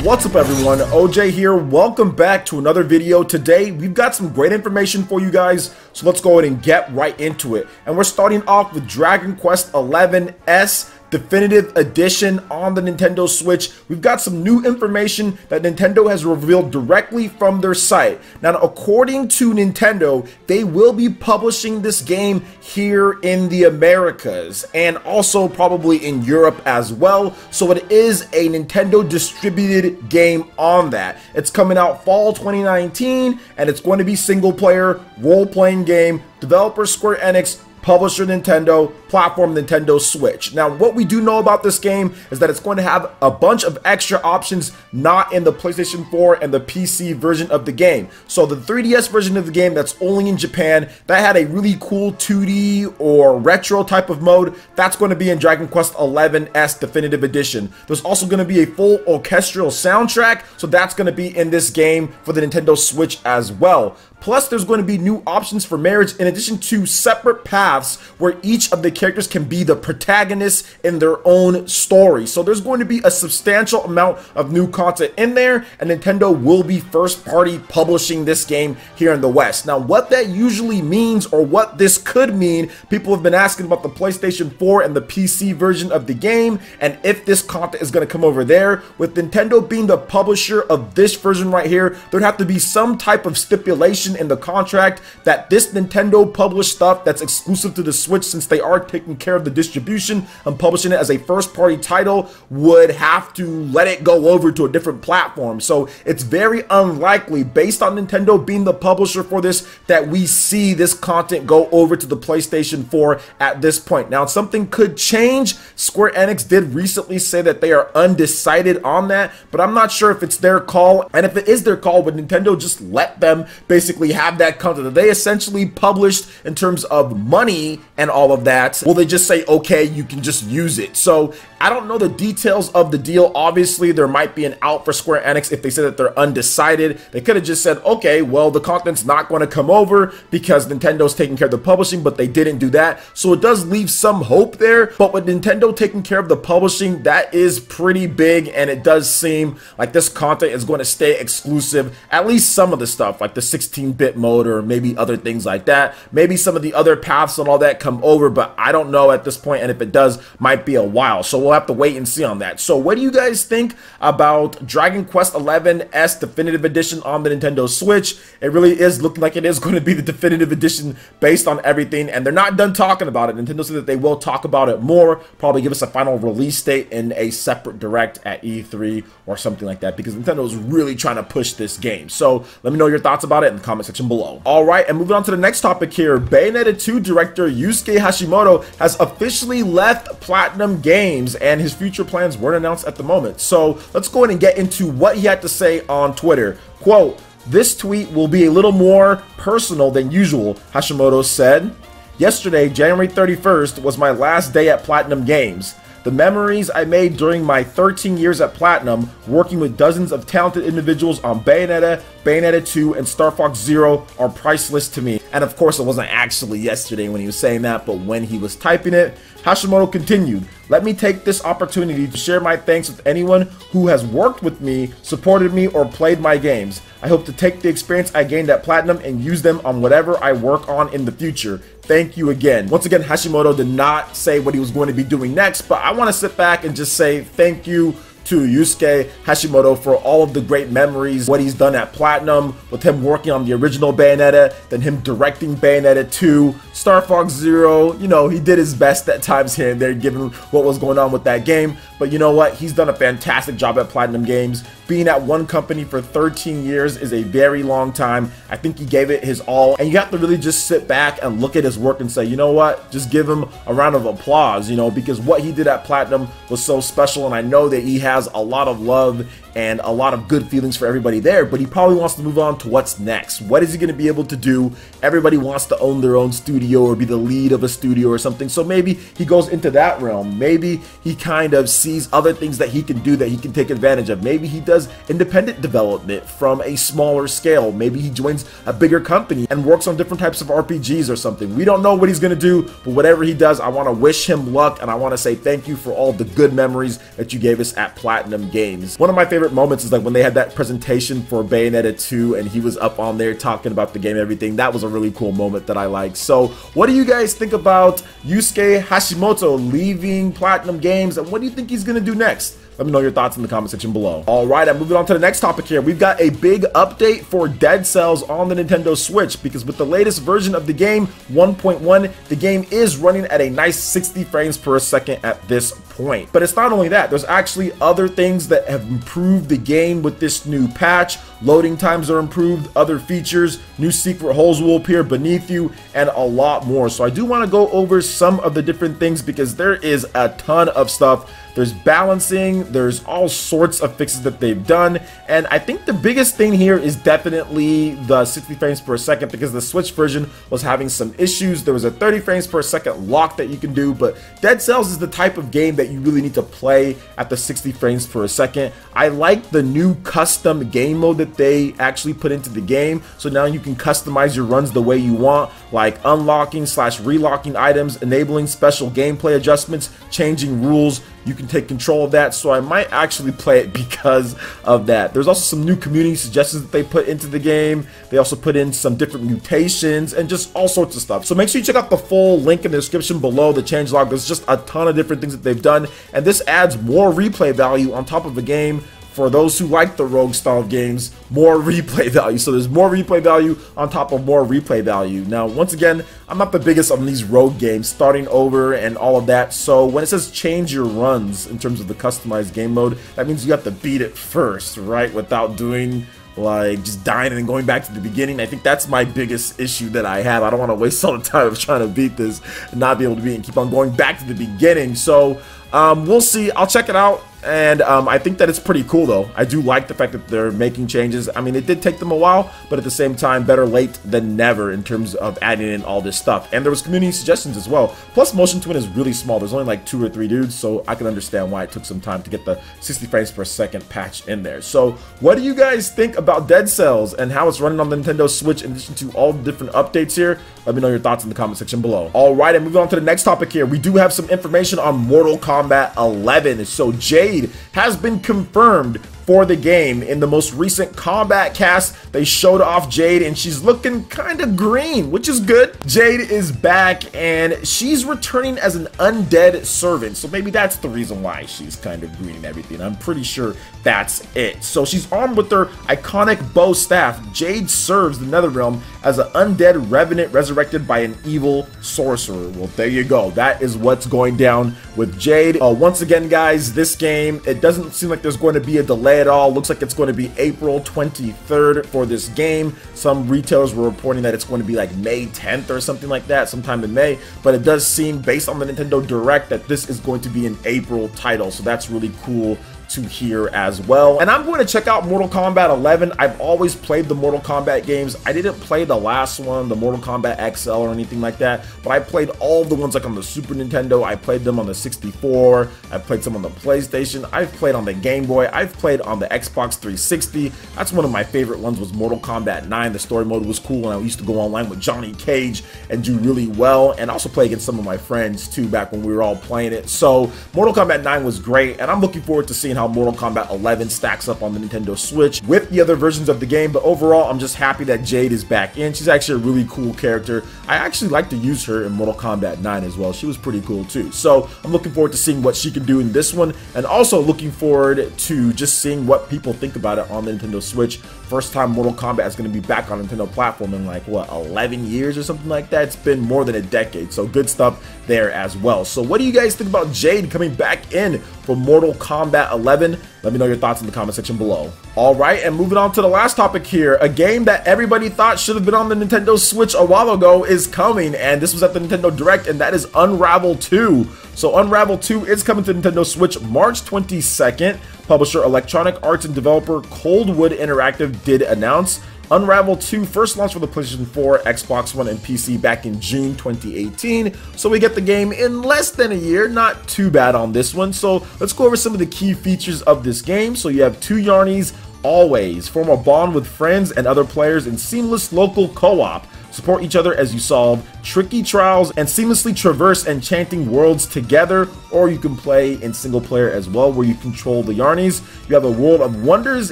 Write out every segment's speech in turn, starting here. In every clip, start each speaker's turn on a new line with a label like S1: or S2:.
S1: What's up everyone, OJ here. Welcome back to another video. Today we've got some great information for you guys, so let's go ahead and get right into it. And we're starting off with Dragon Quest XI S Definitive Edition on the Nintendo Switch. We've got some new information that Nintendo has revealed directly from their site. Now, according to Nintendo, they will be publishing this game here in the Americas and also probably in Europe as well. So it is a Nintendo distributed game on that. It's coming out fall 2019 and it's going to be single player, role-playing game, developer Square Enix, publisher Nintendo, platform Nintendo Switch. Now, what we do know about this game is that it's going to have a bunch of extra options not in the PlayStation 4 and the PC version of the game. So the 3DS version of the game that's only in Japan, that had a really cool 2D or retro type of mode, that's going to be in Dragon Quest XI S Definitive Edition. There's also going to be a full orchestral soundtrack, so that's going to be in this game for the Nintendo Switch as well. Plus, there's going to be new options for marriage in addition to separate paths where each of the characters can be the protagonist in their own story. So there's going to be a substantial amount of new content in there, and Nintendo will be first party publishing this game here in the West. Now, what that usually means, or what this could mean, people have been asking about the PlayStation 4 and the PC version of the game, and if this content is going to come over there. With Nintendo being the publisher of this version right here, there'd have to be some type of stipulation in the contract that this Nintendo published stuff that's exclusive to the Switch, since they are taking care of the distribution and publishing it as a first party title, would have to let it go over to a different platform. So it's very unlikely, based on Nintendo being the publisher for this, that we see this content go over to the PlayStation 4 at this point. Now, something could change. Square Enix did recently say that they are undecided on that, but I'm not sure if it's their call. And if it is their call, would Nintendo just let them basically have that content that they essentially published in terms of money and all of that? Will they just say, okay, you can just use it? So I don't know the details of the deal. Obviously, there might be an out for Square Enix if they said that they're undecided. They could have just said, okay, well, the content's not going to come over because Nintendo's taking care of the publishing, but they didn't do that. So it does leave some hope there. But with Nintendo taking care of the publishing, that is pretty big, and it does seem like this content is going to stay exclusive, at least some of the stuff, like the 16-bit mode or maybe other things like that. Maybe some of the other paths and all that come over, but I don't know at this point, and if it does, might be a while. So we'll have to wait and see on that. So what do you guys think about Dragon Quest XI S Definitive Edition on the Nintendo Switch? It really is looking like it is going to be the definitive edition based on everything, and they're not done talking about it. Nintendo said that they will talk about it more, probably give us a final release date in a separate direct at E3 or something like that, because Nintendo is really trying to push this game. So let me know your thoughts about it in the comment section below. Alright, and moving on to the next topic here, Bayonetta 2 director Yusuke Hashimoto has officially left Platinum Games, and his future plans weren't announced at the moment. So let's go ahead and get into what he had to say on Twitter. Quote, "This tweet will be a little more personal than usual," Hashimoto said. "Yesterday, January 31st, was my last day at Platinum Games. The memories I made during my 13 years at Platinum, working with dozens of talented individuals on Bayonetta, Bayonetta 2, and Star Fox Zero, are priceless to me." And of course, it wasn't actually yesterday when he was saying that, but when he was typing it. Hashimoto continued, "Let me take this opportunity to share my thanks with anyone who has worked with me, supported me, or played my games. I hope to take the experience I gained at Platinum and use them on whatever I work on in the future. Thank you again." Once again, Hashimoto did not say what he was going to be doing next, but I want to sit back and just say thank you to Yusuke Hashimoto for all of the great memories, what he's done at Platinum, with him working on the original Bayonetta, then him directing Bayonetta 2, Star Fox Zero. You know, he did his best at times here and there, given what was going on with that game. But you know what? He's done a fantastic job at Platinum Games. Being at one company for 13 years is a very long time. I think he gave it his all, and you have to really just sit back and look at his work and say, you know what? Just give him a round of applause, you know, because what he did at Platinum was so special, and I know that he has a lot of love and a lot of good feelings for everybody there, but he probably wants to move on to what's next. What is he going to be able to do? Everybody wants to own their own studio or be the lead of a studio or something, so maybe he goes into that realm. Maybe he kind of sees other things that he can do, that he can take advantage of. Maybe he does independent development from a smaller scale. Maybe he joins a bigger company and works on different types of RPGs or something. We don't know what he's going to do, but whatever he does, I want to wish him luck, and I want to say thank you for all the good memories that you gave us at Platinum Games. One of my favorite favorite moments is like when they had that presentation for Bayonetta 2 and he was up on there talking about the game and everything. That was a really cool moment that I liked. So what do you guys think about Yusuke Hashimoto leaving Platinum Games, and what do you think he's gonna do next? Let me know your thoughts in the comment section below. All right, I'm moving on to the next topic here. We've got a big update for Dead Cells on the Nintendo Switch, because with the latest version of the game, 1.1, the game is running at a nice 60 frames per second at this point. But it's not only that, there's actually other things that have improved the game with this new patch. Loading times are improved, other features, new secret holes will appear beneath you, and a lot more. So I do want to go over some of the different things because there is a ton of stuff. There's balancing, there's all sorts of fixes that they've done, and I think the biggest thing here is definitely the 60 frames per second, because the Switch version was having some issues. There was a 30 frames per second lock that you can do, but Dead Cells is the type of game that you really need to play at the 60 frames per second. I like the new custom game mode that they actually put into the game, so now you can customize your runs the way you want, like unlocking / relocking items, enabling special gameplay adjustments, changing rules. You can take control of that, so I might actually play it because of that. There's also some new community suggestions that they put into the game. They also put in some different mutations and just all sorts of stuff. So make sure you check out the full link in the description below, the changelog. There's just a ton of different things that they've done, and this adds more replay value on top of the game. For those who like the rogue style of games, more replay value. So there's more replay value on top of more replay value. Now, once again, I'm not the biggest on these rogue games, starting over and all of that. So when it says change your runs in terms of the customized game mode, that means you have to beat it first, right? Without doing like just dying and then going back to the beginning. I think that's my biggest issue that I have. I don't want to waste all the time of trying to beat this and not be able to beat it and keep on going back to the beginning. So we'll see. I'll check it out. And I think that it's pretty cool, though. I do like the fact that they're making changes. I mean, it did take them a while, but at the same time, better late than never in terms of adding in all this stuff. And there was community suggestions as well. Plus, Motion Twin is really small. There's only like 2 or 3 dudes, so I can understand why it took some time to get the 60 frames per second patch in there. So, what do you guys think about Dead Cells and how it's running on the Nintendo Switch in addition to all the different updates here? Let me know your thoughts in the comment section below. All right, and moving on to the next topic here. We do have some information on Mortal Kombat 11. So, Jade has been confirmed for the game. In the most recent combat cast, they showed off Jade, and she's looking kind of green, which is good. Jade is back, and she's returning as an undead servant, so maybe that's the reason why she's kind of green and everything. I'm pretty sure that's it. So she's armed with her iconic bow staff. Jade serves the Netherrealm as an undead revenant resurrected by an evil sorcerer. Well, there you go. That is what's going down with Jade. Once again, guys, this game, it doesn't seem like there's going to be a delay at all. Looks like it's going to be April 23rd for this game. Some retailers were reporting that it's going to be like May 10th or something like that, sometime in May, but it does seem, based on the Nintendo Direct, that this is going to be an April title, so that's really cool to hear as well. And I'm going to check out Mortal Kombat 11. I've always played the Mortal Kombat games. I didn't play the last one, the Mortal Kombat XL or anything like that, but I played all the ones like on the Super Nintendo. I played them on the 64. I played some on the PlayStation. I've played on the Game Boy. I've played on the Xbox 360. That's one of my favorite ones, was Mortal Kombat 9. The story mode was cool, and I used to go online with Johnny Cage and do really well, and also play against some of my friends too back when we were all playing it. So Mortal Kombat 9 was great, and I'm looking forward to seeing how Mortal Kombat 11 stacks up on the Nintendo Switch with the other versions of the game. But overall, I'm just happy that Jade is back in. She's actually a really cool character. I actually like to use her in Mortal Kombat 9 as well. She was pretty cool too. So I'm looking forward to seeing what she can do in this one, and also looking forward to just seeing what people think about it on the Nintendo Switch. First time Mortal Kombat is going to be back on Nintendo platform in like, what, 11 years or something like that? It's been more than a decade, so good stuff there as well. So what do you guys think about Jade coming back in for Mortal Kombat 11? Let me know your thoughts in the comment section below. All right, and moving on to the last topic here. A game that everybody thought should have been on the Nintendo Switch a while ago is coming, and this was at the Nintendo Direct, and that is Unravel 2. So Unravel 2 is coming to Nintendo Switch March 22nd. Publisher Electronic Arts and developer Coldwood Interactive did announce. Unravel 2 first launched for the PlayStation 4, Xbox One, and PC back in June 2018. So we get the game in less than a year, not too bad on this one. So let's go over some of the key features of this game. So you have 2 Yarnies always, form a bond with friends and other players in seamless local co-op. support each other as you solve tricky trials, and seamlessly traverse enchanting worlds together. Or you can play in single player as well, where you control the Yarnies. You have a world of wonders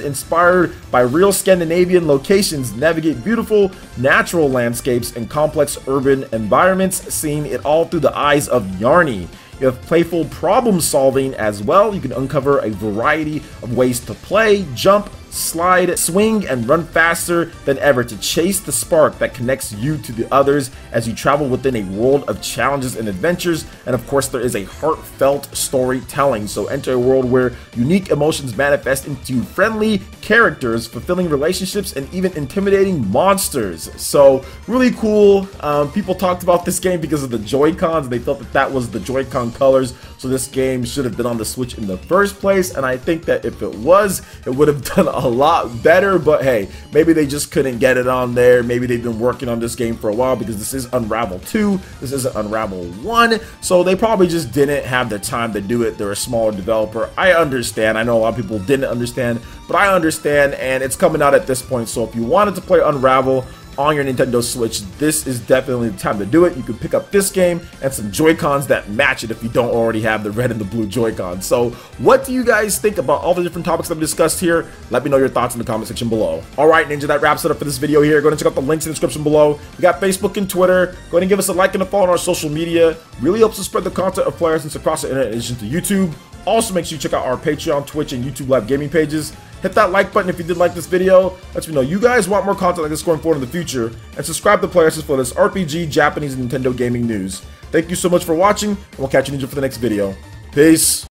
S1: inspired by real Scandinavian locations, navigate beautiful natural landscapes and complex urban environments, seeing it all through the eyes of Yarny. You have playful problem solving as well. You can uncover a variety of ways to play, jump, slide, swing, and run faster than ever to chase the spark that connects you to the others as you travel within a world of challenges and adventures. And of course, there is a heartfelt storytelling. So enter a world where unique emotions manifest into friendly characters, fulfilling relationships, and even intimidating monsters. So really cool. People talked about this game because of the Joy-Cons. They felt that that was the Joy-Con colors. So this game should have been on the Switch in the first place. And I think that if it was, it would have done a lot better. But hey, maybe they just couldn't get it on there. Maybe they've been working on this game for a while, because this is Unravel 2. This isn't Unravel 1. So they probably just didn't have the time to do it. They're a smaller developer. I understand. I know a lot of people didn't understand, but I understand, and it's coming out at this point. So if you wanted to play Unravel on your Nintendo Switch, this is definitely the time to do it. You can pick up this game and some Joy-Cons that match it if you don't already have the red and the blue Joy-Cons. So what do you guys think about all the different topics that I've discussed here? Let me know your thoughts in the comment section below. Alright, Ninja, that wraps it up for this video here. Go ahead and check out the links in the description below. We got Facebook and Twitter. Go ahead and give us a like and a follow on our social media. Really helps us spread the content of PlayerEssence across the internet in addition to YouTube. Also, make sure you check out our Patreon, Twitch, and YouTube live gaming pages. Hit that like button if you did like this video. Let me know you guys want more content like this going forward in the future. And subscribe to PlayerEssence for this RPG, Japanese, and Nintendo gaming news. Thank you so much for watching, and we'll catch you, Ninja, for the next video. Peace.